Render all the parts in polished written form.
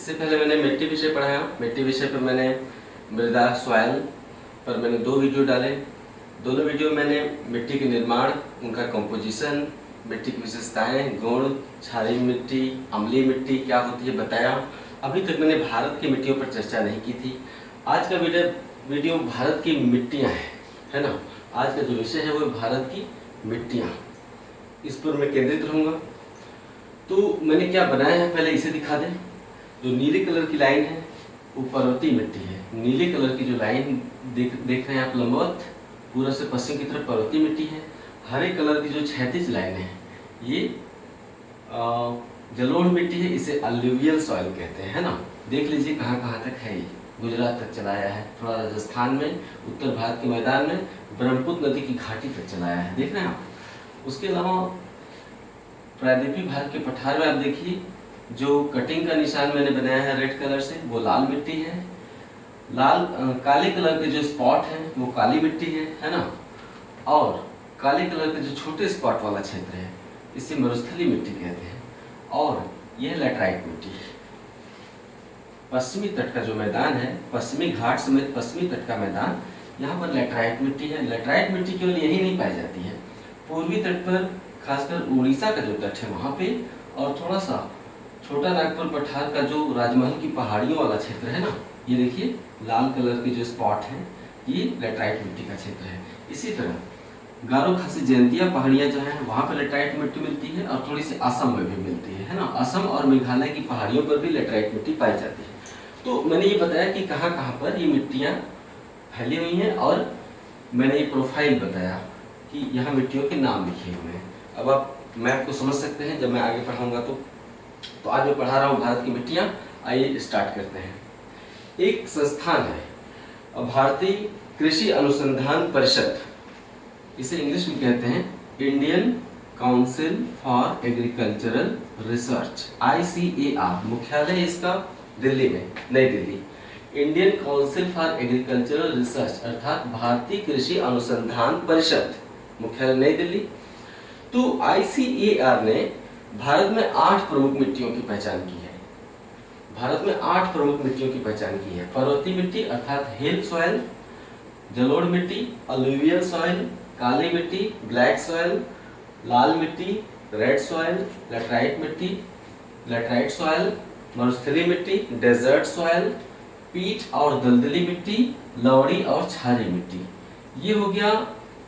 इससे पहले मैंने मिट्टी विषय पढ़ाया। मिट्टी विषय पर मैंने मृदा सॉइल पर मैंने 2 वीडियो डाले। दोनों वीडियो मैंने मिट्टी के निर्माण, उनका कंपोजिशन, मिट्टी की विशेषताएं, गुण, क्षारीय मिट्टी, अम्लीय मिट्टी क्या होती है बताया। अभी तक मैंने भारत की मिट्टियों पर चर्चा नहीं की थी। आज का वीडियो भारत की मिट्टियाँ है ना। आज का जो विषय है वो भारत की मिट्टियाँ, इस पर मैं केंद्रित रहूँगा। तो मैंने क्या बनाया है पहले इसे दिखा दें। जो नीले कलर की लाइन है वो पर्वतीय मिट्टी है। नीले कलर की जो लाइन देख रहे हैं आप लंबवत, पूर्व से पश्चिम की तरफ पर्वतीय मिट्टी है। हरे कलर की जो क्षैतिज लाइन है ये जलोढ़ मिट्टी है, इसे अलुवियल सॉइल कहते हैं, है ना। देख लीजिए कहाँ कहाँ तक है ये। गुजरात तक चलाया है, थोड़ा राजस्थान में, उत्तर भारत के मैदान में, ब्रह्मपुत्र नदी की घाटी तक चलाया है, देख रहे हैं आप। उसके अलावा प्रायद्वीपीय भारत के पठार में आप देखिए जो कटिंग का निशान मैंने बनाया है रेड कलर से, वो लाल मिट्टी है। काले कलर के जो स्पॉट हैं वो काली मिट्टी है ना। और काले कलर के जो छोटे स्पॉट वाला क्षेत्र है इसे मरुस्थलीय मिट्टी कहते हैं। और यह लैटराइट मिट्टी है। पश्चिमी तट का जो मैदान है, पश्चिमी घाट समेत पश्चिमी तट का मैदान, यहाँ पर लैटराइट मिट्टी है। लैटराइट मिट्टी केवल यही नहीं पाई जाती है, पूर्वी तट पर खासकर उड़ीसा का जो तट है वहाँ पे, और थोड़ा सा छोटा नागपुर पठार का जो राजमहल की पहाड़ियों वाला क्षेत्र है ना, ये देखिए लाल कलर के जो स्पॉट हैं ये लैटराइट मिट्टी का क्षेत्र है। इसी तरह गारो खासी जयंतिया पहाड़ियाँ जो हैं वहाँ पर लैटराइट मिट्टी मिलती है, और थोड़ी सी असम में भी मिलती है ना। असम और मेघालय की पहाड़ियों पर भी लैटराइट मिट्टी पाई जाती है। तो मैंने ये बताया कि कहाँ कहाँ पर ये मिट्टियाँ फैली हुई हैं, और मैंने ये प्रोफाइल बताया कि यहाँ मिट्टियों के नाम लिखे हुए हैं। अब आप मैप को समझ सकते हैं जब मैं आगे पढ़ाऊँगा तो आज मैं पढ़ा रहा हूँ भारत की मिट्टियाँ। आइए स्टार्ट करते हैं। एक संस्थान है भारतीय कृषि अनुसंधान परिषद, इसे इंग्लिश में कहते हैं Indian council for agricultural research, ICAR। मुख्यालय इसका दिल्ली में, नई Delhi. Indian council for agricultural research अर्थात भारतीय कृषि अनुसंधान परिषद, मुख्यालय नई दिल्ली। तो ICAR ने भारत में 8 प्रमुख मिट्टियों की पहचान की है। भारत में 8 प्रमुख मिट्टियों की पहचान की है। पर्वतीय मिट्टी अर्थात हिल सॉइल, जलोढ़ मिट्टी, अलुवियल सॉइल, काली मिट्टी, ब्लैक सॉइल, लाल मिट्टी, रेड सॉइल, लैटराइट मिट्टी, लैटराइट सॉइल, मरुस्थलीय मिट्टी, डेजर्ट सॉइल, पीट और दलदली मिट्टी, लवड़ी और क्षारीय मिट्टी। ये हो गया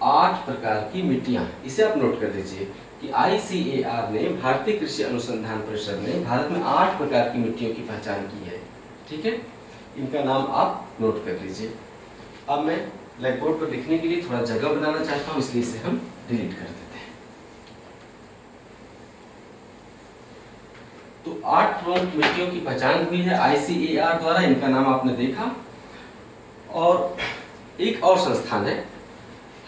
8 प्रकार की मिट्टियां। इसे आप नोट कर लीजिए कि ICAR ने, भारतीय कृषि अनुसंधान परिषद ने, भारत में 8 प्रकार की मिट्टियों की पहचान की है। ठीक है, इनका नाम आप नोट कर लीजिए। अब मैं ब्लैक बोर्ड पर लिखने के लिए थोड़ा जगह बनाना चाहता हूँ, इसलिए इसे हम डिलीट कर देते हैं। तो 8 प्रमुख मिट्टियों की पहचान हुई है ICAR द्वारा, इनका नाम आपने देखा। और एक और संस्थान है,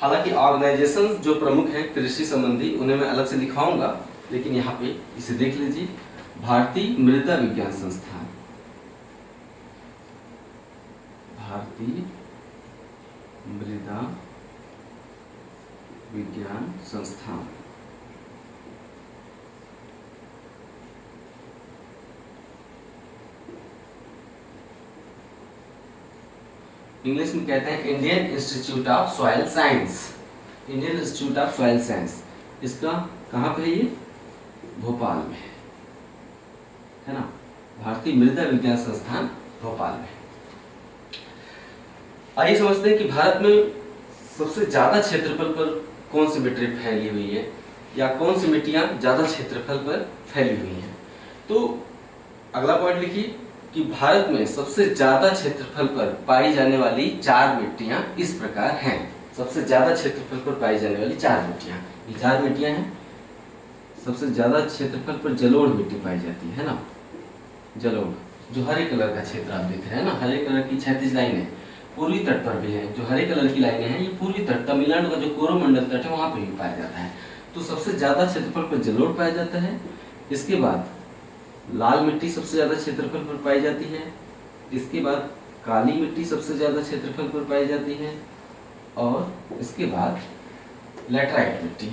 हालांकि ऑर्गेनाइजेशन जो प्रमुख हैं कृषि संबंधी उन्हें मैं अलग से लिखवाऊंगा, लेकिन यहाँ पे इसे देख लीजिए, भारतीय मृदा विज्ञान संस्थान, भारतीय मृदा विज्ञान संस्थान। इंग्लिश में कहते हैं Indian institute of soil science, Indian institute of soil science. इसका कहाँ पे है ये? भोपाल में है ना। भारतीय मृदा विज्ञान संस्थान भोपाल में। आइए समझते हैं कि भारत में सबसे ज्यादा क्षेत्रफल पर कौन सी मिट्टी फैली हुई है, या कौन सी मिट्टियां ज्यादा क्षेत्रफल पर फैली हुई हैं। तो अगला पॉइंट लिखिए कि भारत में सबसे ज्यादा क्षेत्रफल पर पाई जाने वाली 4 मिट्टियां इस प्रकार हैं। सबसे ज्यादा क्षेत्रफल पर पाई जाने वाली 4 मिट्टियां, ये 4 मिट्टियां हैं। सबसे ज्यादा क्षेत्रफल पर जलोढ़ मिट्टी पाई जाती है ना, जलोढ़, जो हरे कलर का क्षेत्र आप देख रहे हैं ना, हरे कलर की क्षैतिज लाइन है, पूर्वी तट पर भी है। जो हरे कलर की लाइनें हैं ये पूर्वी तट, तमिलनाडु का जो कोरोमंडल तट है वहां पर भी पाया जाता है। तो सबसे ज्यादा क्षेत्रफल पर जलोढ़ पाया जाता है। इसके बाद लाल मिट्टी सबसे ज्यादा क्षेत्रफल पर पाई जाती है। इसके बाद काली मिट्टी सबसे ज्यादा क्षेत्रफल पर पाई जाती है, और इसके बाद लैटराइट मिट्टी,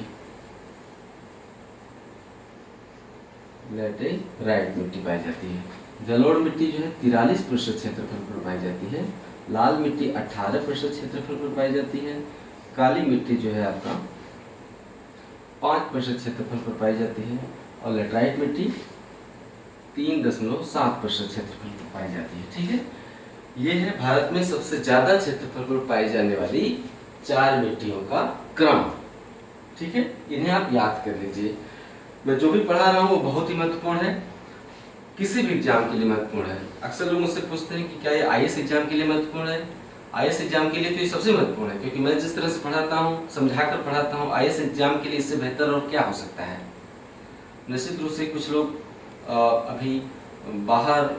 लैटेराइट मिट्टी पाई जाती है। जलोढ़ मिट्टी जो है 43% क्षेत्रफल पर पाई जाती है। लाल मिट्टी 18% क्षेत्रफल पर पाई जाती है। काली मिट्टी जो है आपका 5% क्षेत्रफल पर पाई जाती है। और लेटराइट मिट्टी 3.7% क्षेत्रफल पर पाई जाती है। ठीक है, ये है भारत में सबसे ज्यादा क्षेत्रफल पर पाई जाने वाली 4 मिट्टियों का क्रम। ठीक है, इन्हें आप याद कर लीजिए। मैं जो भी पढ़ा रहा हूँ वो बहुत ही महत्वपूर्ण है, किसी भी एग्जाम के लिए महत्वपूर्ण है। अक्सर लोग मुझसे पूछते हैं कि क्या ये आईएएस एग्जाम के लिए महत्वपूर्ण है। आईएएस एग्जाम के लिए तो ये सबसे महत्वपूर्ण है, क्योंकि मैं जिस तरह से पढ़ाता हूँ, समझाकर पढ़ाता हूँ, आईएएस एग्जाम के लिए इससे बेहतर और क्या हो सकता है। निश्चित रूप से कुछ लोग अभी बाहर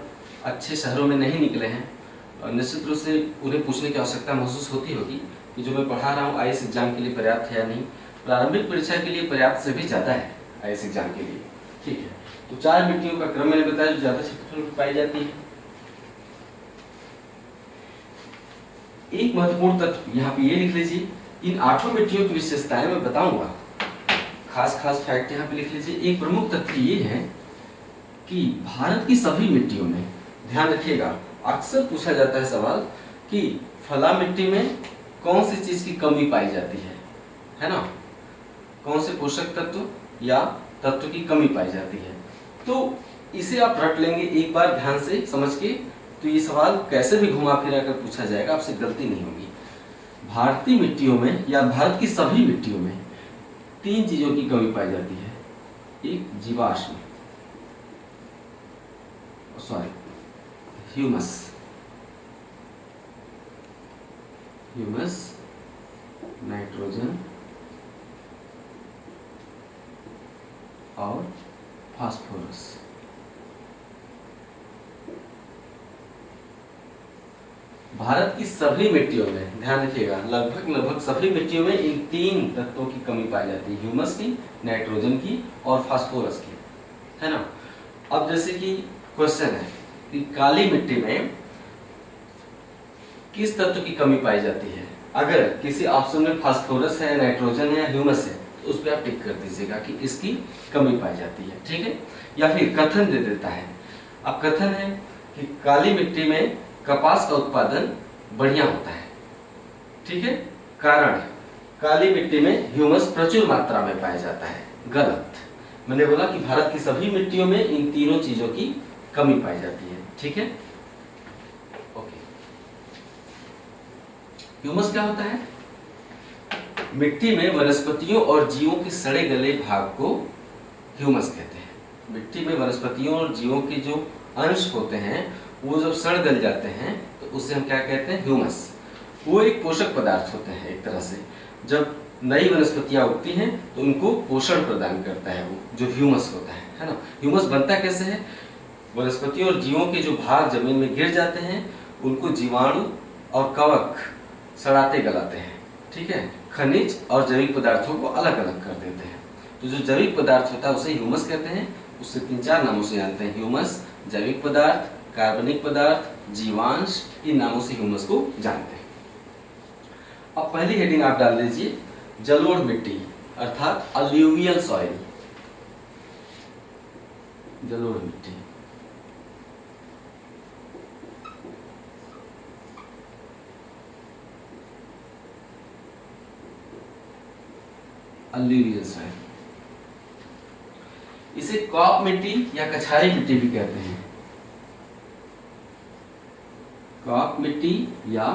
अच्छे शहरों में नहीं निकले हैं, निश्चित रूप से उन्हें पूछने की आवश्यकता महसूस होती होगी कि जो मैं पढ़ा रहा हूँ आईएएस एग्जाम के लिए पर्याप्त है या नहीं। प्रारंभिक परीक्षा के लिए पर्याप्त से भी ज़्यादा है आईएएस एग्जाम के लिए। ठीक है, तो 4 मिट्टियों का क्रम मैंने बताया जो ज्यादा क्षेत्रफल पर पाई जाती है। एक महत्वपूर्ण तथ्य यहाँ पे ये लिख लीजिए, इन 8 मिट्टियों की विशेषताएं मैं बताऊंगा, खास फैक्ट यहाँ पे लिख लीजिए। एक प्रमुख तथ्य ये है कि भारत की सभी मिट्टियों में, ध्यान रखिएगा, अक्सर पूछा जाता है सवाल कि फला मिट्टी में कौन सी चीज की कमी पाई जाती है ना, कौन से पोषक तत्व या तत्व की कमी पाई जाती है। तो इसे आप रट लेंगे एक बार ध्यान से समझ के, तो ये सवाल कैसे भी घुमा फिरा कर पूछा जाएगा, आपसे गलती नहीं होगी। भारतीय मिट्टियों में या भारत की सभी मिट्टियों में 3 चीजों की कमी पाई जाती है। एक जीवाश्म, ह्यूमस, नाइट्रोजन और फास्फोरस। भारत की सभी मिट्टियों में, ध्यान रखिएगा, लगभग सभी मिट्टियों में इन 3 तत्वों की कमी पाई जाती है, ह्यूमस की, नाइट्रोजन की और फास्फोरस की, है ना। अब जैसे कि क्वेश्चन है कि काली मिट्टी में किस तत्व की कमी पाई जाती है। अगर किसी ऑप्शन में फास्फोरस है, नाइट्रोजन है या ह्यूमस है, तो उस पर आप टिक कर दीजिएगा कि इसकी कमी पाई जाती है। ठीक है, या फिर कथन दे देता है। अब कथन है कि काली मिट्टी में कपास का उत्पादन बढ़िया होता है। ठीक है, कारण काली मिट्टी में ह्यूमस प्रचुर मात्रा में पाया जाता है। गलत, मैंने बोला कि भारत की सभी मिट्टियों में इन तीनों चीजों की कमी पाई जाती है। ठीक है, ओके। ह्यूमस क्या होता है? मिट्टी में वनस्पतियों और जीवों के सड़े गले भाग को ह्यूमस कहते हैं। मिट्टी में वनस्पतियों और जीवों के जो अंश होते हैं वो जब सड़ गल जाते हैं तो उसे हम क्या कहते हैं? ह्यूमस। वो एक पोषक पदार्थ होते हैं एक तरह से। जब नई वनस्पतियां उगती हैं तो उनको पोषण प्रदान करता है वो जो ह्यूमस होता है ना। ह्यूमस बनता कैसे है? वनस्पतियों और जीवों के जो भाग जमीन में गिर जाते हैं उनको जीवाणु और कवक सड़ाते गलाते हैं। ठीक है, खनिज और जैविक पदार्थों को अलग अलग कर देते हैं। तो जो जैविक पदार्थ होता है उसे ह्यूमस कहते हैं। उससे 3-4 नामों से जानते हैं, ह्यूमस, जैविक पदार्थ, कार्बनिक पदार्थ, जीवांश, इन नामों से ह्यूमस को जानते हैं। अब पहली हेडिंग आप डाल दीजिए, जलोढ़ मिट्टी अर्थात अलूवियल सॉइल। जलोढ़ मिट्टी, अलूवियल सॉइल। इसे कॉप मिट्टी या कछारी मिट्टी भी कहते हैं। कॉप मिट्टी या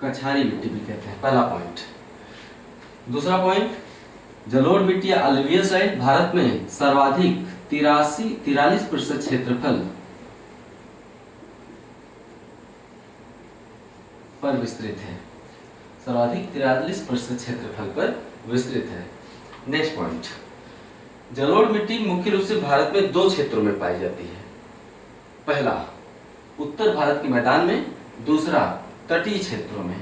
कछारी मिट्टी भी कहते हैं, पहला पॉइंट। दूसरा पॉइंट, जलोढ़ मिट्टी या अलूवियल सॉइल भारत में सर्वाधिक 43% क्षेत्रफल पर विस्तृत है। सर्वाधिक 43% क्षेत्रफल पर विस्तृत है। नेक्स्ट पॉइंट, जलोढ़ मिट्टी मुख्य रूप से भारत में 2 क्षेत्रों में पाई जाती है। पहला उत्तर भारत के मैदान में, दूसरा तटीय क्षेत्रों में।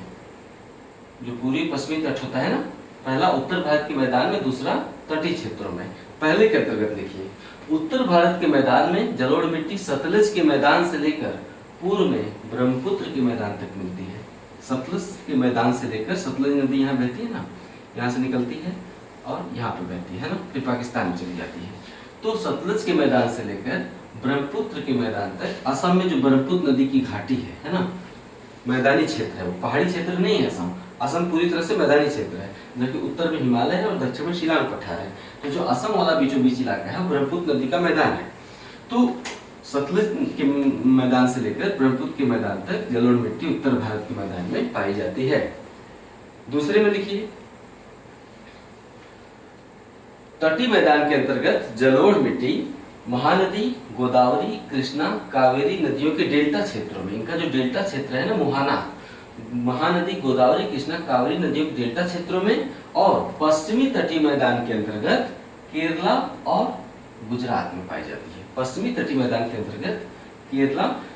जो पूर्वी पश्चिमी तट होता है ना, पहला उत्तर भारत के मैदान में, दूसरा तटीय क्षेत्रों में। पहले के अंतर्गत देखिए, उत्तर भारत के मैदान में जलोढ़ मिट्टी सतलज के मैदान से लेकर पूर्व में ब्रह्मपुत्र के मैदान तक मिलती है। सतलज के मैदान से लेकर, सतलज नदी यहाँ बहती है ना, यहाँ से निकलती है और यहाँ पे बहती है ना, फिर पाकिस्तान में चली जाती है। तो सतलज के मैदान से लेकर ब्रह्मपुत्र के मैदान तक असम में जो ब्रह्मपुत्र नदी की घाटी है ना, मैदानी क्षेत्र है, वो पहाड़ी क्षेत्र नहीं है। असम असम पूरी तरह से मैदानी क्षेत्र है, जबकि उत्तर में हिमालय है और दक्षिण में शिलांग पठार है। तो जो असम वाला बीचों बीच इलाका है ब्रह्मपुत्र नदी का मैदान है। तो सतलज के मैदान से लेकर ब्रह्मपुत्र के मैदान तक जलोढ़ मिट्टी उत्तर भारत के मैदान में पाई जाती है। दूसरे में लिखिए, तटीय मैदान के अंतर्गत जलोढ़ मिट्टी महानदी, गोदावरी, कृष्णा, कावेरी नदियों के डेल्टा क्षेत्रों में, इनका जो डेल्टा क्षेत्र है ना मुहाना, महानदी, गोदावरी, कृष्णा, कावेरी नदियों के डेल्टा क्षेत्रों में और पश्चिमी तटीय मैदान के अंतर्गत केरला और गुजरात में पाई जाती है। पश्चिमी तटीय मैदान के अंतर्गत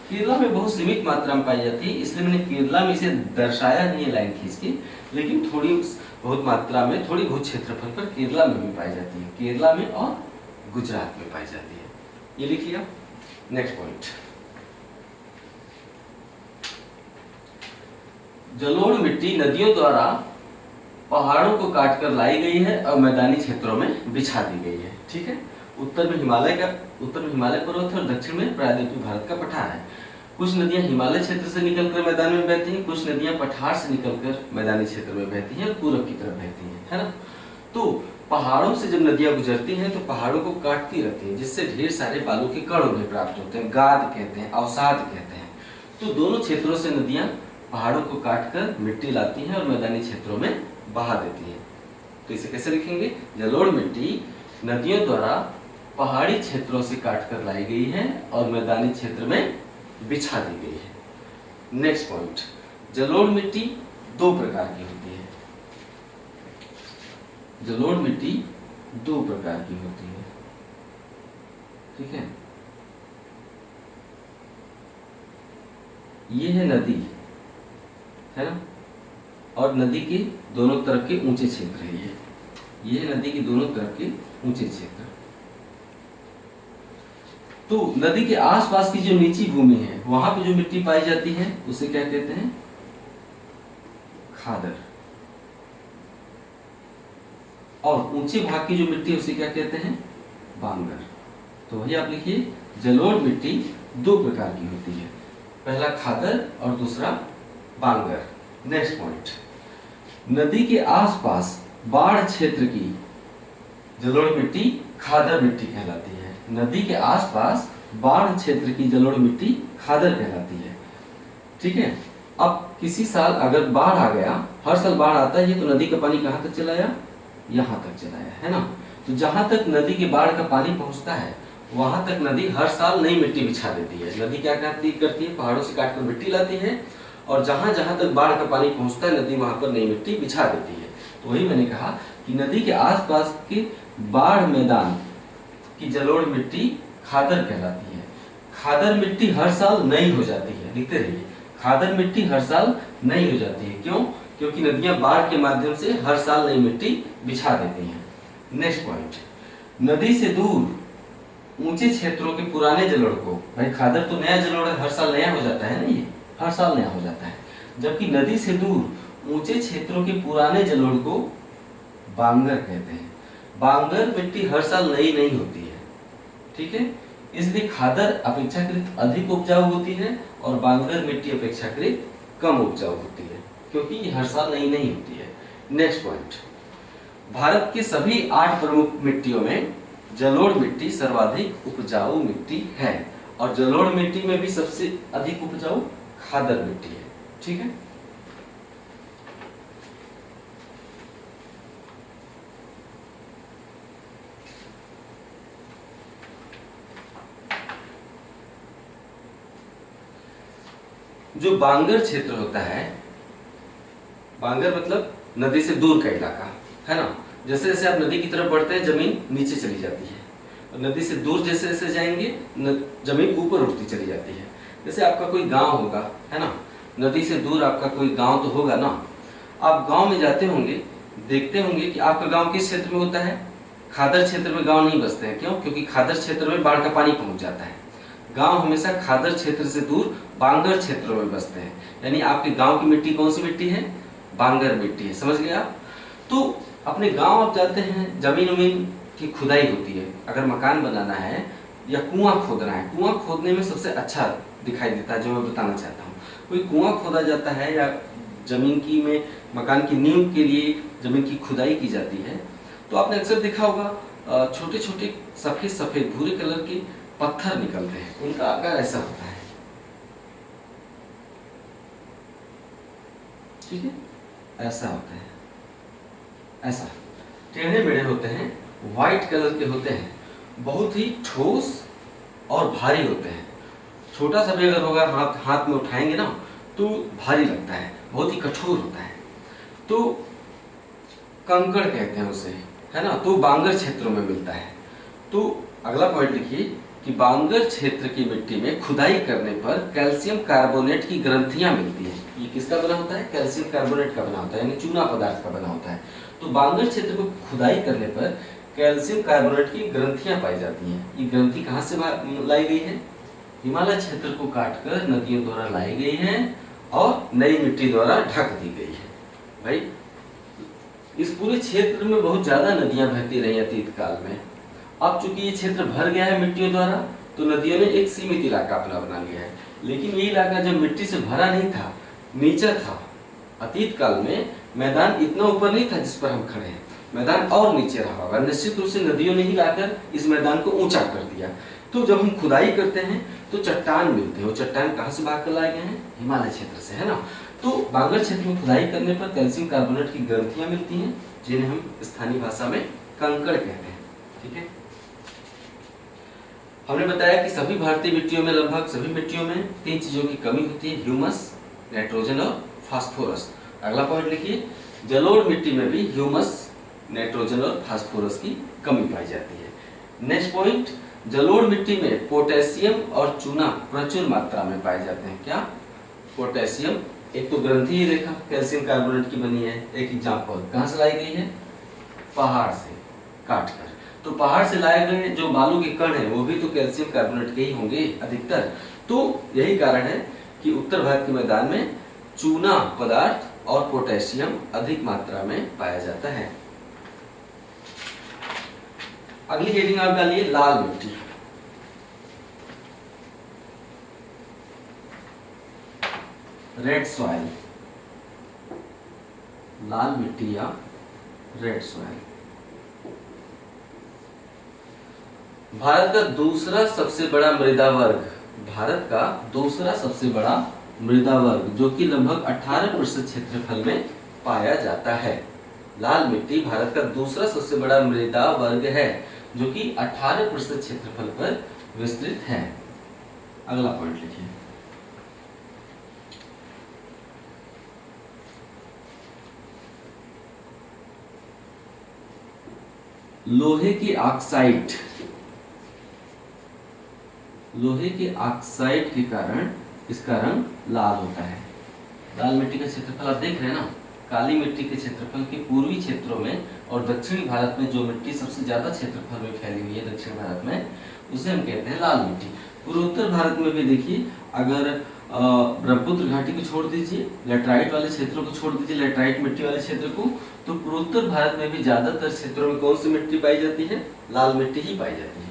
केरला में बहुत सीमित मात्रा में पाई जाती है, इसलिए मैंने केरला में इसे दर्शाया नहीं है लाइन खींच के, लेकिन थोड़ी बहुत मात्रा में, थोड़ी बहुत क्षेत्रफल पर केरला में भी पाई जाती है, केरला में और गुजरात में पाई जाती है। ये लिख लिया। नेक्स्ट पॉइंट, जलोढ़ मिट्टी नदियों द्वारा पहाड़ों को काटकर लाई गई है और मैदानी क्षेत्रों में बिछा दी गई है। ठीक है, उत्तर में हिमालय पर्वत है और दक्षिण में प्रायद्वीपीय भारत का पठार है। कुछ नदियां हिमालय क्षेत्र से निकलकर मैदान में बहती हैं, कुछ नदियां पठार से निकलकर मैदानी क्षेत्र में बहती हैं और पूरब की तरफ बहती हैं, है ना। तो पहाड़ों से जब नदियां गुजरती हैं तो पहाड़ों को काटती रहती हैं, जिससे ढेर सारे बालू के कण उन्हें प्राप्त होते हैं, गाद कहते हैं, अवसाद कहते हैं। तो दोनों क्षेत्रों से नदियां पहाड़ों को काटकर मिट्टी लाती हैं और मैदानी क्षेत्रों में बहा देती हैं। तो इसे कैसे लिखेंगे, जलोढ़ मिट्टी नदियों द्वारा पहाड़ी क्षेत्रों से काटकर लाई गई है और मैदानी क्षेत्र में बिछा दी गई है। नेक्स्ट पॉइंट, जलोढ़ मिट्टी दो प्रकार की होती है। जलोढ़ मिट्टी दो प्रकार की होती है, ठीक है। ये है नदी, है ना, और नदी के दोनों तरफ के ऊंचे क्षेत्र है। ये है नदी के दोनों तरफ के ऊंचे क्षेत्र। तो नदी के आसपास की जो नीची भूमि है वहां पे जो मिट्टी पाई जाती है उसे क्या कहते हैं, खादर। और ऊंचे भाग की जो मिट्टी है उसे क्या कहते हैं, बांगर। तो वही आप लिखिए, जलोढ़ मिट्टी दो प्रकार की होती है, पहला खादर और दूसरा बांगर। नेक्स्ट पॉइंट, नदी के आसपास बाढ़ क्षेत्र की जलोढ़ मिट्टी खादर मिट्टी कहलाती है। नदी के आसपास बाढ़ क्षेत्र की जलोढ़ मिट्टी खादर कहलाती है, ठीक है। अब किसी साल अगर बाढ़ आ गया, हर साल बाढ़ आता है, तो नदी का पानी कहां तक चला आया, यहां तक चला आया, है ना। तो जहां तक नदी के बाढ़ का पानी पहुंचता है वहां तक नदी हर साल नई मिट्टी बिछा देती है। नदी क्या करती है, पहाड़ों से काटकर मिट्टी लाती है और जहां जहां तक बाढ़ का पानी पहुंचता है नदी वहां पर नई मिट्टी बिछा देती है। तो वही मैंने कहा कि नदी के आसपास के बाढ़ मैदान की जलोढ़ मिट्टी खादर कहलाती है। खादर मिट्टी हर साल नई हो जाती है, लिखते रहिए, खादर मिट्टी हर साल नई हो जाती है। क्यों? क्योंकि नदियां बाढ़ के माध्यम से हर साल नई मिट्टी बिछा देती हैं। नेक्स्ट पॉइंट, नदी से दूर ऊंचे क्षेत्रों के पुराने जलोढ़ को, भाई खादर तो नया जलोढ़ है, हर साल नया हो जाता है ना, ये हर साल नया हो जाता है, जबकि नदी से दूर ऊंचे क्षेत्रों के पुराने जलोढ़ को बांगर कहते हैं। बांगर मिट्टी हर साल नई नहीं होती है, ठीक है। इसलिए खादर अपेक्षाकृत अधिक उपजाऊ होती है और बांगर मिट्टी अपेक्षाकृत कम उपजाऊ होती है, क्योंकि ये हर साल नई नहीं होती है। नेक्स्ट पॉइंट, भारत के सभी 8 प्रमुख मिट्टियों में जलोढ़ मिट्टी सर्वाधिक उपजाऊ मिट्टी है और जलोढ़ मिट्टी में भी सबसे अधिक उपजाऊ खादर मिट्टी है, ठीक है। जो बांगर क्षेत्र होता है, बांगर मतलब नदी से दूर का इलाका, है ना। जैसे जैसे आप नदी की तरफ बढ़ते हैं जमीन नीचे चली जाती है और नदी से दूर जैसे जैसे जाएंगे जमीन ऊपर उठती चली जाती है। जैसे आपका कोई गांव होगा, है ना, नदी से दूर आपका कोई गांव तो होगा ना। आप गांव में जाते होंगे, देखते होंगे कि आपका गांव किस क्षेत्र में होता है, खादर क्षेत्र में गांव नहीं बसते हैं। क्यों? क्योंकि खादर क्षेत्र में बाढ़ का पानी पहुंच जाता है। गांव हमेशा खादर क्षेत्र से दूर बांगर क्षेत्र में बसते हैं। यानी आपके गांव की मिट्टी कौन सी मिट्टी है, बांगर मिट्टी है, समझ गए आप। तो अपने गांव आप जाते हैं, जमीन उमीन की खुदाई होती है। अगर मकान बनाना है या कुआं खोदना है, कुआं खोदने में सबसे अच्छा दिखाई देता है जो मैं बताना चाहता हूँ। कोई कुआं खोदा जाता है या जमीन की में मकान की नींव के लिए जमीन की खुदाई की जाती है, तो आपने अक्सर देखा होगा छोटे छोटे सफेद सफेद भूरे कलर के पत्थर निकलते हैं, उनका आकार ऐसा होता है, ठीक है, ऐसा होता है, ऐसा टेढ़े मेढ़े होते हैं, व्हाइट कलर के होते हैं, बहुत ही ठोस और भारी होते हैं। छोटा सा भी अगर होगा हाथ में उठाएंगे ना तो भारी लगता है, बहुत ही कठोर होता है। तो कंकड़ कहते हैं उसे, है ना। तो बांगर क्षेत्रों में मिलता है। तो अगला पॉइंट लिखिए कि बांगर क्षेत्र की मिट्टी में खुदाई करने पर कैल्शियम कार्बोनेट की ग्रंथियां मिलती है। ये किसका बना होता है? कैल्शियम कार्बोनेट का बना होता है, यानी चूना पदार्थ का बना होता है। तो बांगर क्षेत्र को खुदाई करने पर कैल्शियम कार्बोनेट की ग्रंथियां पाई जाती हैं। ये ग्रंथि कहाँ से लाई गई है? हिमालय क्षेत्र को काटकर नदियों द्वारा लाई गई है और नई मिट्टी द्वारा ढक दी गई है। भाई इस पूरे क्षेत्र में बहुत ज्यादा नदियां बहती रही अतीत काल में। अब चूंकि ये क्षेत्र भर गया है मिट्टियों द्वारा, तो नदियों ने एक सीमित इलाका अपना बना लिया है। लेकिन ये इलाका जब मिट्टी से भरा नहीं था, नीचा था, अतीत काल में मैदान इतना ऊपर नहीं था जिस पर हम खड़े हैं, मैदान और नीचे रहा होगा। निश्चित रूप से नदियों ने ही लाकर इस मैदान को ऊंचा कर दिया। तो जब हम खुदाई करते हैं तो चट्टान मिलते हैं। वो चट्टान कहाँ से भाग कर लाए गए हैं? हिमालय क्षेत्र से, है ना। तो बांगर क्षेत्र में खुदाई करने पर कैल्शियम कार्बोनेट की ग्रंथियां मिलती हैं, जिन्हें हम स्थानीय भाषा में कंकड़ कहते हैं। ठीक है, हमने बताया कि सभी भारतीय मिट्टियों में, लगभग सभी मिट्टियों में 3 चीजों की कमी होती है, ह्यूमस, नाइट्रोजन और फास्फोरस। अगला पॉइंट लिखिए, जलोढ़ मिट्टी में भी ह्यूमस, नाइट्रोजन और फास्फोरस की कमी पाई जाती है। नेक्स्ट पॉइंट, जलोढ़ मिट्टी में पोटेशियम और चूना प्रचुर मात्रा में पाए जाते हैं। क्या? पोटेशियम, एक तो ग्रंथि ही देखा कैल्शियम कार्बोनेट की बनी है। एक एग्जांपल कहां से लाई गई है? पहाड़ से काटकर। तो पहाड़ से लाए गए जो बालू के कण हैं वो भी तो कैल्शियम कार्बोनेट के ही होंगे अधिकतर। तो यही कारण है कि उत्तर भारत के मैदान में चूना पदार्थ और पोटेशियम अधिक मात्रा में पाया जाता है। अगली हेडिंग आप डालिए लाल मिट्टी। रेड सॉइल, लाल मिट्टी या रेड सॉइल। भारत का दूसरा सबसे बड़ा मृदा वर्ग, भारत का दूसरा सबसे बड़ा मृदा वर्ग, जो कि लगभग 18% क्षेत्रफल में पाया जाता है। लाल मिट्टी भारत का दूसरा सबसे बड़ा मृदा वर्ग है, जो कि 18% क्षेत्रफल पर विस्तृत है। अगला पॉइंट लिखिए, लोहे की ऑक्साइड। लोहे के ऑक्साइड के कारण इसका रंग लाल होता है। लाल मिट्टी का क्षेत्रफल आप देख रहे हैं ना। काली मिट्टी के क्षेत्रफल के पूर्वी क्षेत्रों में और दक्षिणी भारत में जो मिट्टी सबसे ज्यादा क्षेत्रफल में फैली हुई है दक्षिण भारत में, उसे हम कहते हैं लाल मिट्टी। पूर्वोत्तर भारत में भी देखिए, अगर ब्रह्मपुत्र घाटी को छोड़ दीजिए, लेटराइट वाले क्षेत्रों को छोड़ दीजिए, लेटराइट मिट्टी वाले क्षेत्र को, तो पूर्वोत्तर भारत में भी ज्यादातर क्षेत्रों में कौन सी मिट्टी पाई जाती है? लाल मिट्टी ही पाई जाती है।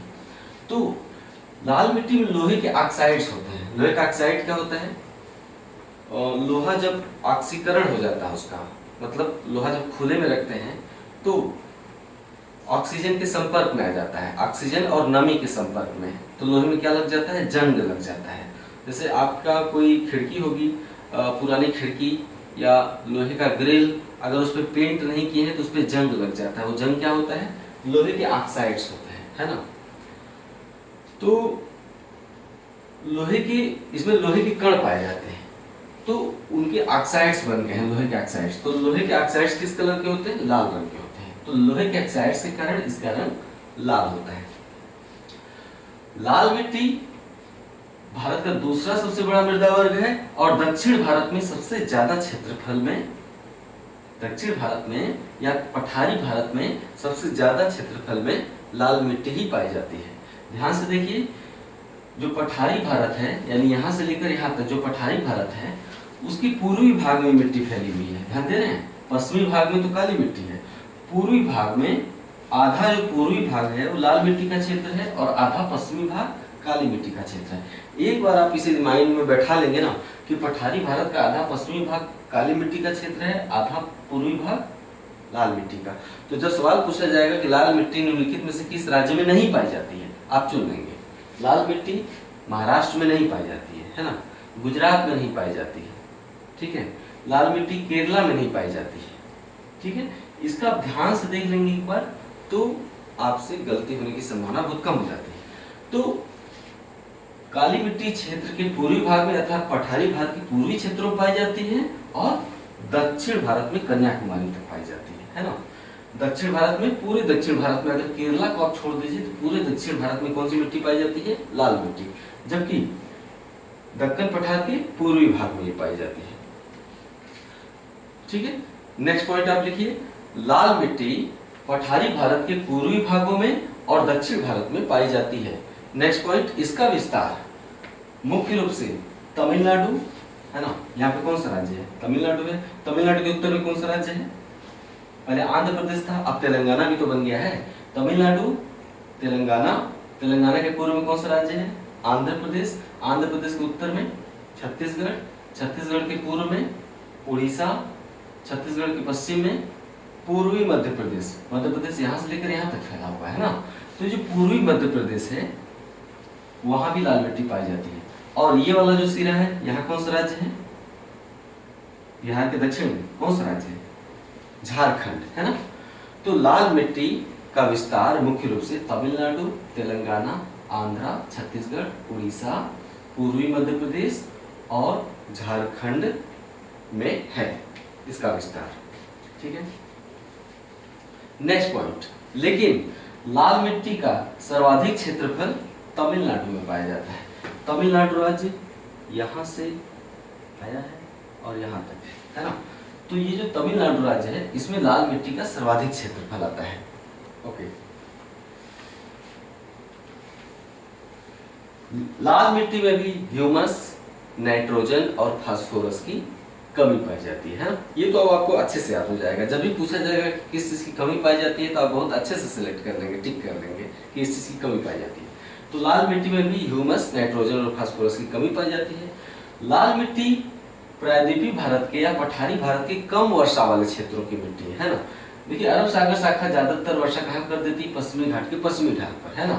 तो लाल मिट्टी में लोहे के ऑक्साइड्स होते हैं। लोहे का ऑक्साइड क्या होता है? लोहा जब ऑक्सीकरण हो जाता है उसका, मतलब लोहा जब खुले में रखते हैं तो ऑक्सीजन के संपर्क में आ जाता है, ऑक्सीजन और नमी के संपर्क में, तो लोहे में क्या लग जाता है? जंग लग जाता है। जैसे आपका कोई खिड़की होगी, पुरानी खिड़की या लोहे का ग्रिल, अगर उस पर पेंट नहीं किए हैं तो उस पर जंग लग जाता है। वो जंग क्या होता है? लोहे के ऑक्साइड्स होते हैं, है ना। तो लोहे के, इसमें लोहे के कण पाए जाते हैं, तो उनके ऑक्साइड्स बन गए हैं, लोहे के ऑक्साइड्स। तो लोहे के ऑक्साइड्स किस कलर के होते हैं? लाल रंग के होते हैं। तो लोहे के ऑक्साइड्स के कारण इसका रंग लाल होता है। लाल मिट्टी भारत का दूसरा सबसे बड़ा मृदा वर्ग है और दक्षिण भारत में सबसे ज्यादा क्षेत्रफल में, दक्षिण भारत में या पठारी भारत में सबसे ज्यादा क्षेत्रफल में लाल मिट्टी ही पाई जाती है। ध्यान से देखिए, जो पठारी भारत है, यानी यहां से लेकर यहां तक जो पठारी भारत है, उसकी पूर्वी भाग में मिट्टी फैली हुई है। ध्यान दे रहे हैं? पश्चिमी भाग में तो काली मिट्टी है, पूर्वी भाग में आधा जो पूर्वी भाग है वो लाल मिट्टी का क्षेत्र है और आधा पश्चिमी भाग काली मिट्टी का क्षेत्र है। एक बार आप इसे माइंड में बैठा लेंगे ना कि पठारी भारत का आधा पश्चिमी भाग काली मिट्टी का क्षेत्र है, आधा पूर्वी भाग लाल मिट्टी का। तो जब सवाल पूछा जाएगा कि लाल मिट्टी निम्नलिखित में से किस राज्य में नहीं पाई जाती है, आप चुन लेंगे। लाल मिट्टी महाराष्ट्र में नहीं पाई जाती है ना, गुजरात में नहीं पाई जाती है, ठीक है, लाल मिट्टी केरला में नहीं पाई जाती है, ठीक है। इसका ध्यान से देख लेंगे एक बार तो आपसे गलती होने की संभावना बहुत कम हो जाती है। तो काली मिट्टी क्षेत्र के पूर्वी भाग में अर्थात पठारी भारत के पूर्वी क्षेत्रों में पाई जाती है और दक्षिण भारत में कन्याकुमारी तक पाई जाती है ना। दक्षिण भारत में, पूरे दक्षिण भारत में, अगर केरला को आप छोड़ दीजिए तो पूरे दक्षिण भारत में कौन सी मिट्टी पाई जाती है? लाल मिट्टी। जबकि दक्कन पठार के पूर्वी भाग में ये पाई जाती है, ठीक है। नेक्स्ट पॉइंट आप लिखिए, लाल मिट्टी पठारी भारत के पूर्वी भागों में और दक्षिण भारत में पाई जाती है। नेक्स्ट पॉइंट, इसका विस्तार मुख्य रूप से तमिलनाडु है ना, यहाँ पे कौन सा राज्य है? तमिलनाडु है। तमिलनाडु के उत्तर में कौन सा राज्य है? पहले आंध्र प्रदेश था, अब तेलंगाना भी तो बन गया है। तमिलनाडु, तेलंगाना, तेलंगाना के पूर्व में कौन सा राज्य है? आंध्र प्रदेश। आंध्र प्रदेश के उत्तर में छत्तीसगढ़, छत्तीसगढ़ के पूर्व में उड़ीसा, छत्तीसगढ़ के पश्चिम में पूर्वी मध्य प्रदेश। मध्य प्रदेश यहाँ से लेकर यहाँ तक फैला हुआ है ना। तो जो पूर्वी मध्य प्रदेश है वहां भी लाल मिट्टी पाई जाती है। और ये वाला जो सिरा है, यहाँ कौन सा राज्य है? बिहार के दक्षिण में कौन सा राज्य है? झारखंड, है ना। तो लाल मिट्टी का विस्तार मुख्य रूप से तमिलनाडु, तेलंगाना, आंध्र, छत्तीसगढ़, उड़ीसा, पूर्वी मध्य प्रदेश और झारखंड में है इसका विस्तार, ठीक है। नेक्स्ट पॉइंट, लेकिन लाल मिट्टी का सर्वाधिक क्षेत्रफल तमिलनाडु में पाया जाता है। तमिलनाडु राज्य यहाँ से आया है और यहाँ तक है ना। तो ये जो तमिलनाडु राज्य है इसमें लाल मिट्टी का सर्वाधिक क्षेत्रफल आता है। ओके, लाल मिट्टी में भी ह्यूमस, नाइट्रोजन और फास्फोरस की कमी पाई जाती है ना। ये तो अब आपको अच्छे से याद हो जाएगा। जब भी पूछा जाएगा कि किस चीज की कमी पाई जाती है तो आप बहुत अच्छे से सिलेक्ट कर लेंगे, टिक कर लेंगे कि इस चीज की कमी पाई जाती है। तो लाल मिट्टी में भी ह्यूमस, नाइट्रोजन और फास्फोरस की कमी पाई जाती है। लाल मिट्टी प्रायद्वीपीय भारत के या पठारी भारत के कम वर्षा वाले क्षेत्रों की मिट्टी है ना। देखिए, अरब सागर शाखा ज्यादातर वर्षा कहाँ कर देती है? पश्चिमी घाट के पश्चिमी ढाल पर, है ना।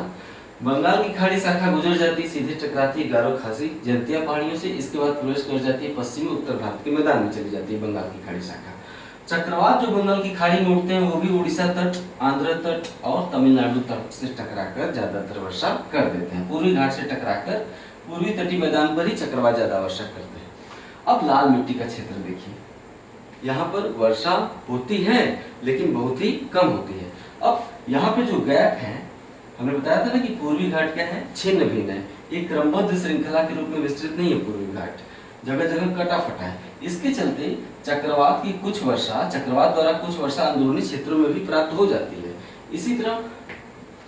बंगाल की खाड़ी शाखा गुजर जाती है, सीधे टकराती है गारो खासी जयंतिया पहाड़ियों से, इसके बाद प्रवेश कर जाती है पश्चिमी उत्तर भारत के मैदान में चली जाती है बंगाल की खाड़ी शाखा। चक्रवात जो बंगाल की खाड़ी में उठते हैं वो भी उड़ीसा तट, आंध्र तट और तमिलनाडु तट से टकराकर ज्यादातर वर्षा कर देते हैं। पूर्वी घाट से टकराकर पूर्वी तटीय मैदान पर ही चक्रवात ज्यादा वर्षा करते हैं। अब लाल मिट्टी का क्षेत्र देखिए, यहाँ पर वर्षा होती है लेकिन बहुत ही कम होती है। अब यहाँ पे जो गैप है, हमने बताया था ना कि पूर्वी घाट क्या है? छिन्न भिन्न है, एक क्रमबद्ध श्रृंखला के रूप में विस्तृत नहीं है पूर्वी घाट, जगह जगह कटा फटा है। इसके चलते चक्रवात की कुछ वर्षा, चक्रवात द्वारा कुछ वर्षा अंदरूनी क्षेत्रों में भी प्राप्त हो जाती है। इसी तरह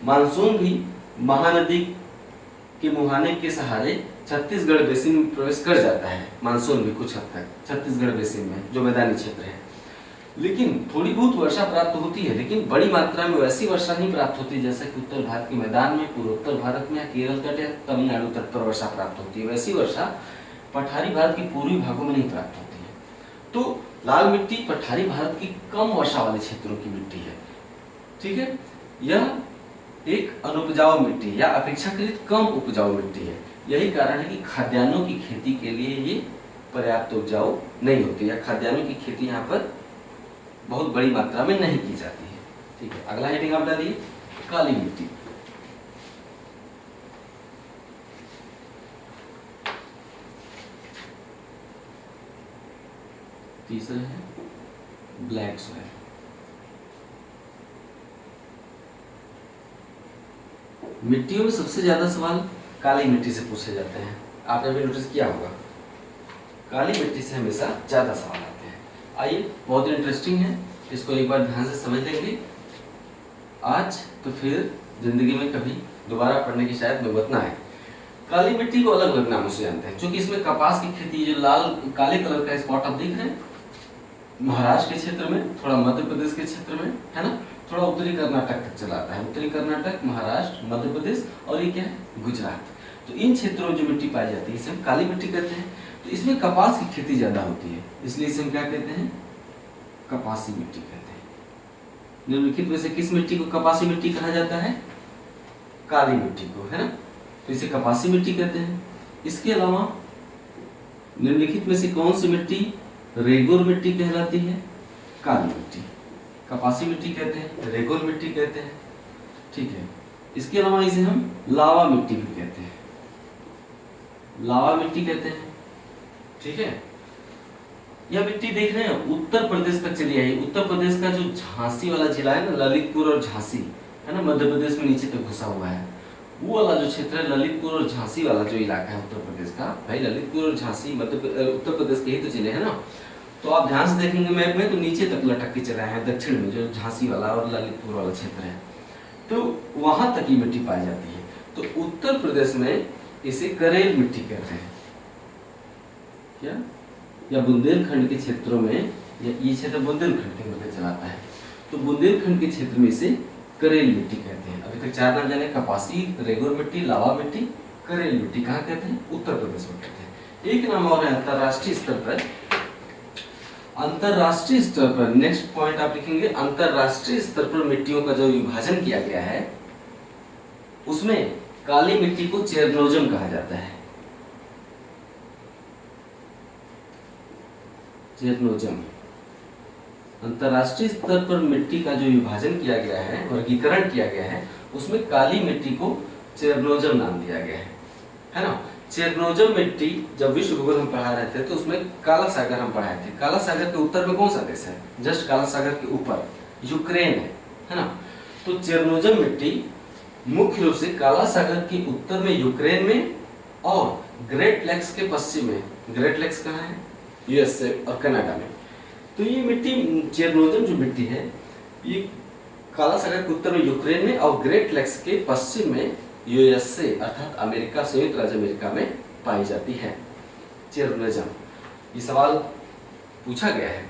मानसून भी महानदी के मुहाने के सहारे छत्तीसगढ़ बेसिन में प्रवेश कर जाता है। मानसून भी कुछ हद तक छत्तीसगढ़ बेसिन में, जो मैदानी क्षेत्र है, लेकिन थोड़ी बहुत वर्षा प्राप्त होती है, लेकिन बड़ी मात्रा में वैसी वर्षा नहीं प्राप्त होती जैसे कि उत्तर भारत के मैदान में, पूर्वोत्तर भारत में या केरल तट या तमिलनाडु तट पर वर्षा प्राप्त होती है। वैसी वर्षा पठारी भारत के पूर्वी भागों में नहीं प्राप्त होती है। तो लाल मिट्टी पठारी भारत की कम वर्षा वाले क्षेत्रों की मिट्टी है, ठीक है। यह एक अनुपजाऊ मिट्टी या अपेक्षाकृत कम उपजाऊ मिट्टी है। यही कारण है कि खाद्यान्नों की खेती के लिए ये पर्याप्त उपजाऊ नहीं होती है। खाद्यान्नों की खेती यहाँ पर बहुत बड़ी मात्रा में नहीं की जाती है, ठीक है। अगला हेडिंग आप डालिए, काली मिट्टी। तीसरा है ब्लैक सॉइल। मिट्टियों में सबसे ज्यादा सवाल काली मिट्टी से पूछे जाते हैं। आपने भी नोटिस किया होगा, काली मिट्टी से हमेशा ज्यादा सवाल आते हैं। आइए, बहुत इंटरेस्टिंग है, इसको एक बार ध्यान से समझ लेंगे आज, तो फिर जिंदगी में कभी दोबारा पढ़ने की शायद नौबत ना आए। काली मिट्टी को अलग अलग नामों से जानते हैं, क्योंकि इसमें कपास की खेती, जो लाल काले कलर का स्पॉट आप देख रहे हैं, महाराष्ट्र के क्षेत्र में, थोड़ा मध्य प्रदेश के क्षेत्र में, है ना। थोड़ा उत्तरी कर्नाटक तक चलाता है, उत्तरी कर्नाटक, महाराष्ट्र, मध्य प्रदेश और ये क्या है गुजरात। तो इन क्षेत्रों में जो मिट्टी पाई जाती है इसे हम काली मिट्टी कहते हैं। तो इसमें कपास की खेती ज्यादा होती है, इसलिए इसे हम क्या कहते हैं, कपासी मिट्टी कहते हैं। निम्नलिखित में से किस मिट्टी को कपासी मिट्टी कहा जाता है, काली मिट्टी को, है ना, तो इसे कपासी मिट्टी कहते हैं। इसके अलावा निम्नलिखित में से कौन सी मिट्टी रेगुर मिट्टी कहलाती है, काली मिट्टी, कपासी मिट्टी कहते हैं, रेगुर मिट्टी कहते हैं, ठीक है। इसके अलावा इसे हम लावा मिट्टी भी कहते हैं, लावा मिट्टी कहते हैं, ठीक है। यह मिट्टी देख रहे हैं उत्तर प्रदेश तक चली आई। उत्तर प्रदेश का जो झांसी वाला जिला है ना, ललितपुर और झांसी, है ना, मध्य प्रदेश में नीचे तक घुसा हुआ है, वो वाला जो क्षेत्र है ललितपुर और झांसी वाला जो इलाका है उत्तर प्रदेश का, भाई ललितपुर और झांसी उत्तर प्रदेश के ही तो जिले है ना। तो आप ध्यान से देखेंगे मैप में तो नीचे तक लटक के चला है दक्षिण में, जो झांसी वाला और ललितपुर वाला क्षेत्र है, तो वहां तक ये मिट्टी पाई जाती है। तो उत्तर प्रदेश में इसे करेल मिट्टी कहते हैं, क्या, या बुंदेलखंड के क्षेत्रों में, ये क्षेत्र बुंदेलखंड के मध्य चलाता है, तो बुंदेलखंड के क्षेत्र में इसे करेल मिट्टी कहते हैं। अभी तक चार नाम जाने, कपासी, रेगुर मिट्टी, लावा मिट्टी, करेल मिट्टी कहाँ कहते हैं, उत्तर प्रदेश में कहते हैं। एक नाम और है अंतरराष्ट्रीय स्तर पर, अंतरराष्ट्रीय स्तर पर नेक्स्ट पॉइंट आप लिखेंगे, अंतरराष्ट्रीय स्तर पर मिट्टियों का जो विभाजन किया गया है उसमें काली मिट्टी को चेरनोजम कहा जाता है, चेरनोजम। अंतरराष्ट्रीय स्तर पर मिट्टी का जो विभाजन किया गया है, वर्गीकरण किया गया है, उसमें काली मिट्टी को चेरनोजम नाम दिया गया है ना। चेरनोजम मिट्टी जब विश्व भूगोल हम पढ़ा रहे थे तो उसमें काला सागर हम पढ़ाए थे। काला सागर के उत्तर में कौन सा देश है, जस्ट काला सागर के ऊपर यूक्रेन है ना। तो चेरनोजम मिट्टी मुख्य रूप से काला सागर के उत्तर में यूक्रेन में और ग्रेट लेक्स के पश्चिम में, ग्रेट लेक्स कहाँ है, यूएसए और कनाडा में। तो ये मिट्टी चेरनोजम जो मिट्टी है ये काला सागर के उत्तर में यूक्रेन में और ग्रेट लेक्स के पश्चिम में यूएसए अर्थात अमेरिका, संयुक्त राज्य अमेरिका में पाई जाती है चेरनोजम। ये सवाल पूछा गया है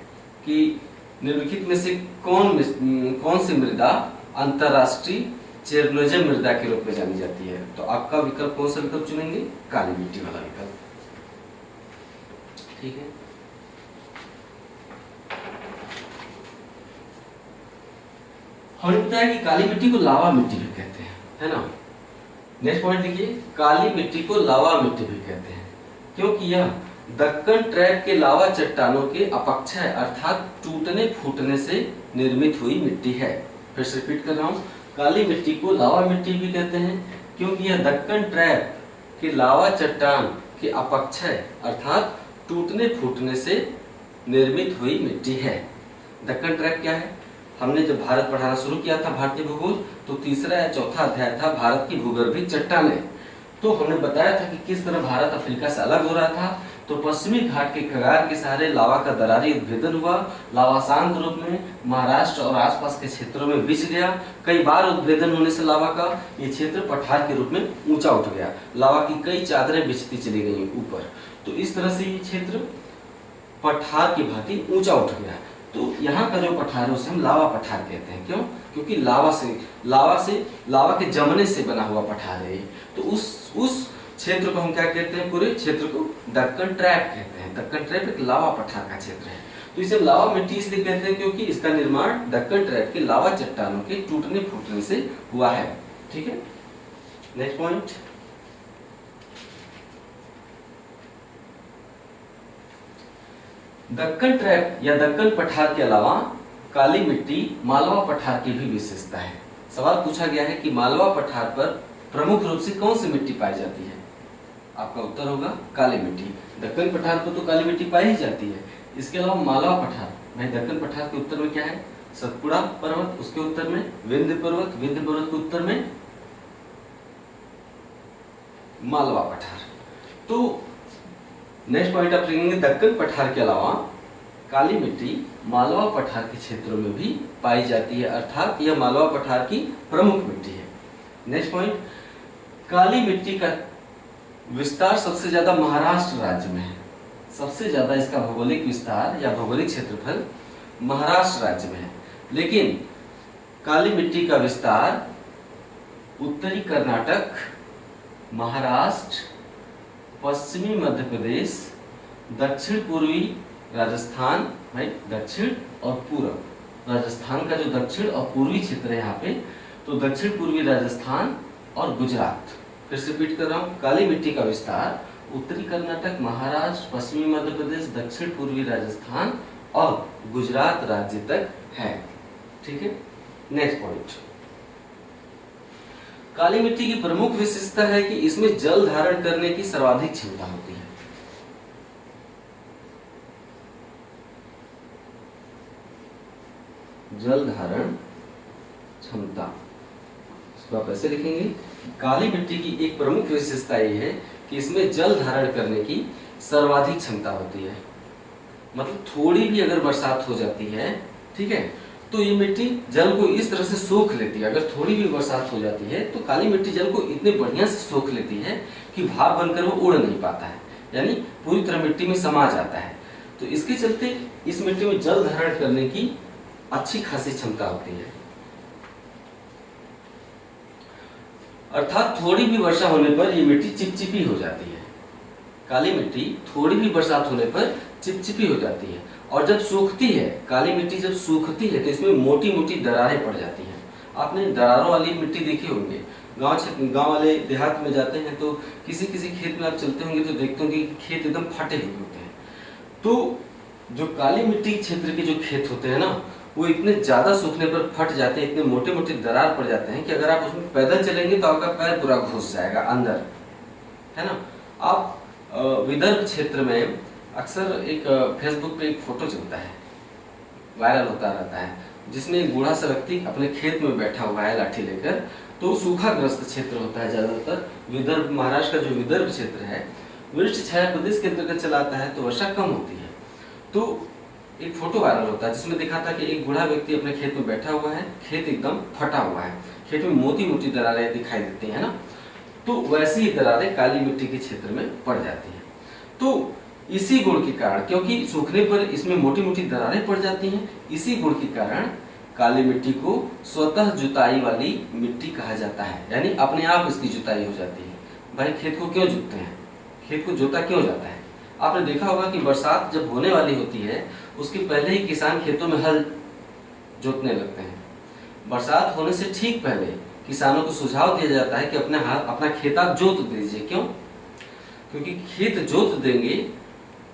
कि निम्नलिखित में से कौन सी मृदा अंतरराष्ट्रीय चेरनोजम मृदा के रूप में जानी जाती है। तो आपका विकल्प कौन सा विकल्प चुनेंगे, काली मिट्टी वाला विकल्प, ठीक है। हमने बताया कि काली मिट्टी को लावा मिट्टी भी कहते हैं, है ना। नेक्स्ट पॉइंट देखिए, काली मिट्टी को लावा मिट्टी भी कहते हैं क्योंकि यह दक्कन ट्रैप के लावा चट्टानों के अपक्षय अर्थात टूटने फूटने से निर्मित हुई मिट्टी है। फिर से रिपीट कर रहा हूं, काली मिट्टी को लावा मिट्टी भी कहते हैं क्योंकि यह दक्कन ट्रैप के लावा चट्टान के अपक्षय अर्थात टूटने फूटने से निर्मित हुई मिट्टी है। दक्कन ट्रैप क्या है, हमने जब भारत पढ़ाना शुरू किया था भारतीय भूगोल तो तीसरा या चौथा अध्याय था भारत की भूगर्भिक चट्टानें। तो हमने बताया था कि किस तरह भारत अफ्रीका से अलग हो रहा था। तो पश्चिमी घाट के कगार के सहारे लावा का दरारी उद्भेदन हुआ, लावा शांत रूप में महाराष्ट्र और आसपास के क्षेत्रों में बिछ गया। कई बार उद्भेदन होने से लावा का ये क्षेत्र पठार के रूप में ऊंचा उठ गया, लावा की कई चादरें बिछती चली गई ऊपर। तो इस तरह से ये क्षेत्र पठार की भांति ऊंचा उठ गया। तो यहाँ का जो पठार है उसे हम लावा पठार कहते हैं। क्यों? क्योंकि लावा के जमने से बना हुआ पठार है। तो उस क्षेत्र को हम क्या कहते हैं, पूरे क्षेत्र को दक्कन ट्रैप कहते हैं। दक्कन ट्रैप एक लावा पठार का क्षेत्र है। तो इसे लावा मिट्टी इसलिए कहते हैं क्योंकि इसका निर्माण दक्कन ट्रैप के लावा चट्टानों के टूटने फूटने से हुआ है। ठीक है, नेक्स्ट पॉइंट, दक्कन ट्रैप या दक्कन पठार के अलावा काली मिट्टी मालवा पठार की भी विशेषता है। सवाल पूछा गया है कि मालवा पठार पर प्रमुख रूप से कौन सी मिट्टी पाई जाती है। आपका उत्तर होगा काली मिट्टी। दक्कन पठार पर तो काली मिट्टी पाई ही जाती है। इसके अलावा मालवा पठार, भाई दक्कन पठार के उत्तर में क्या है, सतपुड़ा पर्वत, उसके उत्तर में विंध्य पर्वत, विंध्य पर्वत के उत्तर में मालवा पठार। तो नेक्स्ट पॉइंट आप लिखेंगे, दक्कन पठार के अलावा काली मिट्टी मालवा पठार के क्षेत्रों में भी पाई जाती है, अर्थात यह मालवा पठार की प्रमुख मिट्टी है। नेक्स्ट पॉइंट, काली मिट्टी का विस्तार सबसे ज्यादा महाराष्ट्र राज्य में है। सबसे ज्यादा इसका भौगोलिक विस्तार या भौगोलिक क्षेत्रफल महाराष्ट्र राज्य में है। लेकिन काली मिट्टी का विस्तार उत्तरी कर्नाटक, महाराष्ट्र, पश्चिमी मध्य प्रदेश, दक्षिण पूर्वी राजस्थान, भाई दक्षिण और पूर्व राजस्थान का जो दक्षिण और पूर्वी क्षेत्र है यहाँ पे, तो दक्षिण पूर्वी राजस्थान और गुजरात। फिर से रिपीट कर रहा हूँ, काली मिट्टी का विस्तार उत्तरी कर्नाटक, महाराष्ट्र, पश्चिमी मध्य प्रदेश, दक्षिण पूर्वी राजस्थान और गुजरात राज्य तक है। ठीक है, नेक्स्ट पॉइंट, काली मिट्टी की प्रमुख विशेषता है कि इसमें जल धारण करने की सर्वाधिक क्षमता होती है। जल धारण क्षमता, इसको आप ऐसे लिखेंगे, काली मिट्टी की एक प्रमुख विशेषता ये है कि इसमें जल धारण करने की सर्वाधिक क्षमता होती है। मतलब थोड़ी भी अगर बरसात हो जाती है, ठीक है, तो ये मिट्टी जल को इस तरह से सोख लेती है। अगर थोड़ी भी बरसात हो जाती है तो काली मिट्टी जल को इतने बढ़िया से सोख लेती है कि भाप बनकर वो उड़ नहीं पाता है, यानी पूरी तरह मिट्टी में समा जाता है। तो इसके चलते इस मिट्टी में जल धारण करने की अच्छी खासी क्षमता होती है। अर्थात थोड़ी भी वर्षा होने पर ये मिट्टी चिपचिपी हो जाती है। काली मिट्टी थोड़ी भी बरसात होने पर चिपचिपी हो जाती है, और जब सूखती है, काली मिट्टी जब सूखती है तो इसमें मोटी मोटी दरारें पड़ जाती हैं। आपने दरारों वाली मिट्टी देखी होंगे, गांव वाले देहात में जाते हैं तो किसी किसी खेत में आप चलते होंगे तो देखते होंगे कि खेत एकदम फटे हुए होते हैं। तो जो काली मिट्टी क्षेत्र के जो खेत होते हैं ना, वो इतने ज्यादा सूखने पर फट जाते हैं, इतने मोटे मोटे दरार पड़ जाते हैं कि अगर आप उसमें पैदल चलेंगे तो आपका पैर पूरा घुस जाएगा अंदर, है ना। आप विदर्भ क्षेत्र में अक्सर एक फेसबुक पे एक फोटो चलता है, वायरल होता रहता है, जिसमें एक बूढ़ा सा व्यक्ति अपने खेत में बैठा हुआ है लाठी लेकर। तो सूखाग्रस्त क्षेत्र होता है ज्यादातर, विदर्भ, महाराष्ट्र का जो विदर्भ क्षेत्र है वरिष्ठ छाया प्रदेश के अंतर्गत चलाता है, तो वर्षा कम होती है। तो एक फोटो वायरल होता है जिसमें दिखा था कि एक बूढ़ा व्यक्ति अपने खेत में बैठा हुआ है, खेत एकदम फटा हुआ है, खेत में मोटी मोटी दरारें दिखाई देती है ना। तो वैसी ही दरारें काली मिट्टी के क्षेत्र में पड़ जाती है। तो इसी गुण के कारण, क्योंकि सूखने पर इसमें मोटी मोटी दरारें पड़ जाती हैं, इसी गुण के कारण काली मिट्टी को स्वतः जुताई वाली मिट्टी कहा जाता है, यानी अपने आप इसकी जुताई हो जाती है। भाई खेत को क्यों जोतते हैं, खेत को जोता क्यों जाता है? आपने देखा होगा कि बरसात जब होने वाली होती है उसके पहले ही किसान खेतों में हल जोतने लगते हैं। बरसात होने से ठीक पहले किसानों को सुझाव दिया जाता है कि अपना खेत आप जोत दीजिए। क्यों? क्योंकि खेत जोत देंगे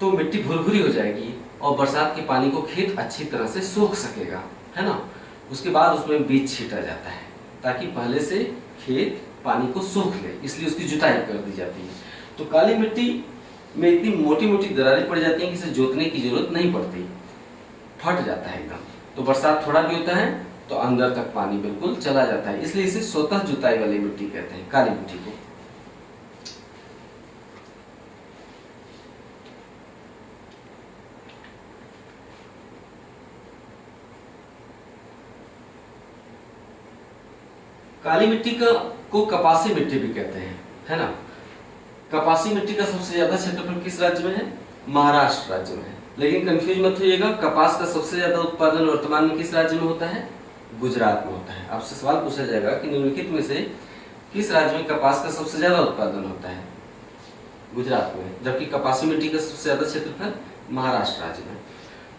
तो मिट्टी भुरभुरी हो जाएगी और बरसात के पानी को खेत अच्छी तरह से सोख सकेगा, है ना। उसके बाद उसमें बीज छीटा जाता है ताकि पहले से खेत पानी को सोख ले, इसलिए उसकी जुताई कर दी जाती है। तो काली मिट्टी में इतनी मोटी मोटी दरारें पड़ जाती हैं कि इसे जोतने की जरूरत नहीं पड़ती, फट जाता है एकदम। तो बरसात थोड़ा भी होता है तो अंदर तक पानी बिल्कुल चला जाता है, इसलिए इसे स्वतः जुताई वाली मिट्टी कहते हैं, काली मिट्टी को। काली मिट्टी को कपासी मिट्टी भी कहते हैं, है ना। कपासी मिट्टी का सबसे ज्यादा क्षेत्रफल किस राज्य में है? महाराष्ट्र राज्य में है। लेकिन कंफ्यूज मत होइएगा, कपास का सबसे ज्यादा उत्पादन वर्तमान में किस राज्य में होता है? गुजरात में होता है। आपसे सवाल पूछा जाएगा कि निम्नलिखित में से किस राज्य में कपास का सबसे ज्यादा उत्पादन होता है? गुजरात में। जबकि कपासी मिट्टी का सबसे ज्यादा क्षेत्रफल महाराष्ट्र राज्य में।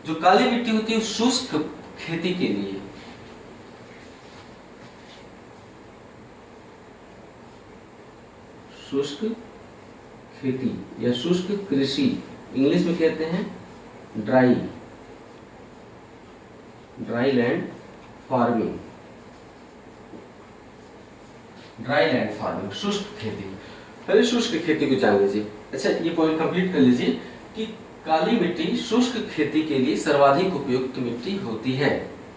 जो काली मिट्टी होती है शुष्क खेती के लिए, शुष्क खेती या शुष्क कृषि, इंग्लिश में कहते हैं ड्राई लैंड फार्मिंग, शुष्क खेती। पहले शुष्क खेती को जान लीजिए। अच्छा, ये पॉइंट कंप्लीट कर लीजिए कि काली मिट्टी शुष्क खेती के लिए सर्वाधिक उपयुक्त मिट्टी होती है,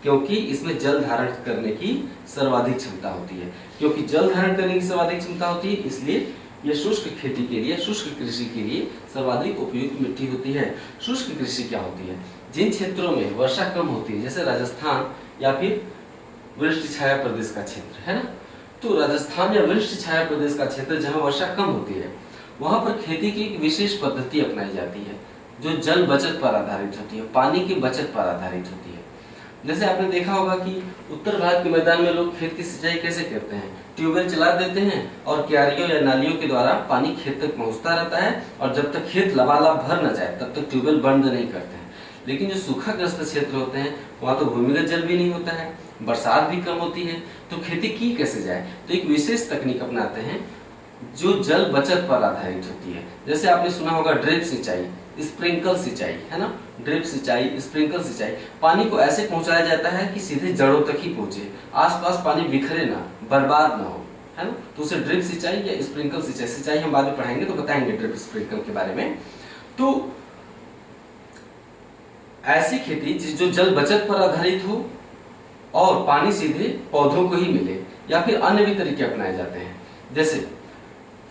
क्योंकि इसमें जल धारण करने की सर्वाधिक क्षमता होती है। क्योंकि जल धारण करने की सर्वाधिक क्षमता होती है, इसलिए यह शुष्क खेती के लिए, शुष्क कृषि के लिए सर्वाधिक उपयुक्त मिट्टी होती है। शुष्क कृषि क्या होती है? जिन क्षेत्रों में वर्षा कम होती है, जैसे राजस्थान या फिर वरिष्ठ छाया प्रदेश का क्षेत्र, है ना। तो राजस्थान या वरिष्ठ छाया प्रदेश का क्षेत्र जहाँ वर्षा कम होती है, वहां पर खेती की एक विशेष पद्धति अपनाई जाती है जो जल बचत पर आधारित होती है, पानी की बचत पर आधारित होती है। जैसे आपने देखा होगा कि उत्तर भारत के मैदान में लोग खेत की सिंचाई कैसे करते हैं, ट्यूबवेल चला देते हैं और क्यारियों या नालियों के द्वारा पानी खेत तक पहुंचता रहता है और जब तक खेत लबालब भर न जाए तब तक ट्यूबवेल बंद नहीं करते हैं। लेकिन जो सूखाग्रस्त क्षेत्र होते हैं वहाँ तो भूमिगत जल भी नहीं होता है, बरसात भी कम होती है, तो खेती की कैसे जाए। तो एक विशेष तकनीक अपनाते हैं जो जल बचत पर आधारित होती है। जैसे आपने सुना होगा ड्रिप सिंचाई, स्प्रिंकल सिंचाई, है ना। ड्रिप सिंचाई, स्प्रिंकल सिंचाई, पानी को ऐसे पहुंचाया जाता है कि सीधे जड़ों तक ही पहुंचे, आसपास पानी बिखरे ना, बर्बाद ना हो, है ना। तो उसे ड्रिप सिंचाई या स्प्रिंकल सिंचाई हम बाद में पढ़ाएंगे तो बताएंगे ड्रिप स्प्रिंकल के बारे में। तो ऐसी खेती जो जल बचत पर आधारित हो और पानी सीधे पौधों को ही मिले, या फिर अन्य भी तरीके अपनाए जाते हैं। जैसे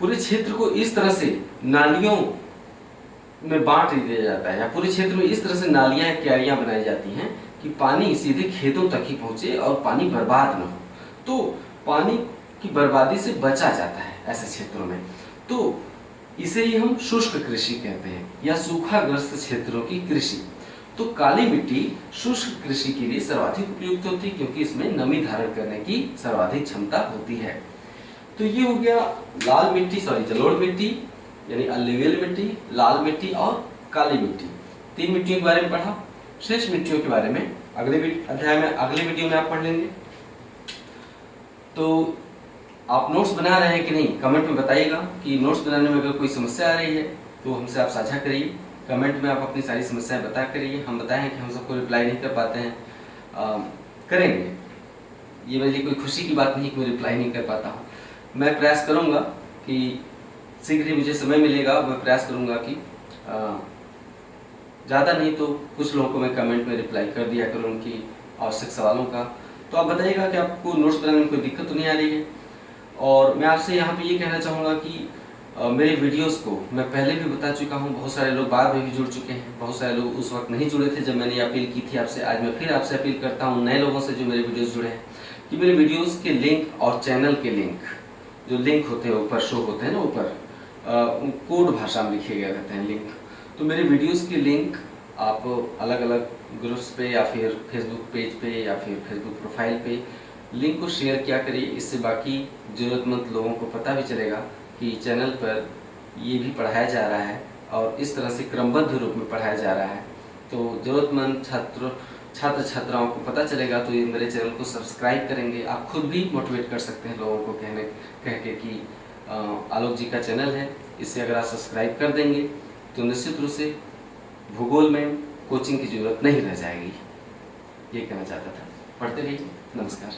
पूरे क्षेत्र को इस तरह से नालियों में बांट दिया जाता है, या पूरे क्षेत्र में इस तरह से नालियां क्यारियां बनाई जाती हैं कि पानी सीधे खेतों तक ही पहुंचे और पानी बर्बाद न हो। तो पानी की बर्बादी से बचा जाता है ऐसे क्षेत्रों में। तो इसे ही हम शुष्क कृषि कहते हैं या सूखाग्रस्त क्षेत्रों की कृषि। तो काली मिट्टी शुष्क कृषि के लिए सर्वाधिक उपयुक्त होती है क्योंकि इसमें नमी धारण करने की सर्वाधिक क्षमता होती है। तो ये हो गया लाल मिट्टी, जलोढ़ मिट्टी यानी अलुवियल मिट्टी, लाल मिट्टी और काली मिट्टी। 3 मिट्टियों के बारे में पढ़ा। शेष मिट्टियों के बारे में अगले अध्याय में, अगले वीडियो में आप पढ़ लेंगे। तो आप नोट्स बना रहे हैं कि नहीं, कमेंट में बताइएगा कि नोट्स बनाने में अगर कोई समस्या आ रही है तो हमसे आप साझा करिए। कमेंट में आप अपनी सारी समस्याएं बता करिए। हम बताए हैं कि हम सबको रिप्लाई नहीं कर पाते हैं, करेंगे। ये मेरे लिए कोई खुशी की बात नहीं कि मैं रिप्लाई नहीं कर पाता हूँ। मैं प्रयास करूंगा कि शीघ्र ही मुझे समय मिलेगा, मैं प्रयास करूंगा कि ज़्यादा नहीं तो कुछ लोगों को मैं कमेंट में रिप्लाई कर दिया करूँ उनकी आवश्यक सवालों का। तो आप बताइएगा कि आपको नोट्स बनाने में कोई दिक्कत तो नहीं आ रही है। और मैं आपसे यहाँ पे ये कहना चाहूँगा कि मेरे वीडियोस को मैं पहले भी बता चुका हूँ, बहुत सारे लोग बाद में भी जुड़ चुके हैं, बहुत सारे लोग उस वक्त नहीं जुड़े थे जब मैंने अपील की थी आपसे। आज मैं फिर आपसे अपील करता हूँ नए लोगों से जो मेरे वीडियोस जुड़े हैं कि मेरे वीडियोस के लिंक और चैनल के लिंक, जो लिंक होते हैं ऊपर शो होते हैं ना, ऊपर कोड भाषा में लिखे गए रहते हैं लिंक। तो मेरे वीडियोस के लिंक आप अलग अलग ग्रुप्स पे या फिर फेसबुक पेज पे या फिर फेसबुक प्रोफाइल पे लिंक को शेयर किया करिए। इससे बाकी ज़रूरतमंद लोगों को पता भी चलेगा कि चैनल पर ये भी पढ़ाया जा रहा है और इस तरह से क्रमबद्ध रूप में पढ़ाया जा रहा है। तो ज़रूरतमंद छात्र छात्राओं को पता चलेगा तो ये मेरे चैनल को सब्सक्राइब करेंगे। आप खुद भी मोटिवेट कर सकते हैं लोगों को कह के कि आलोक जी का चैनल है, इससे अगर आप सब्सक्राइब कर देंगे तो निश्चित रूप से भूगोल में कोचिंग की जरूरत नहीं रह जाएगी। ये कहना चाहता था। पढ़ते रहिए। नमस्कार।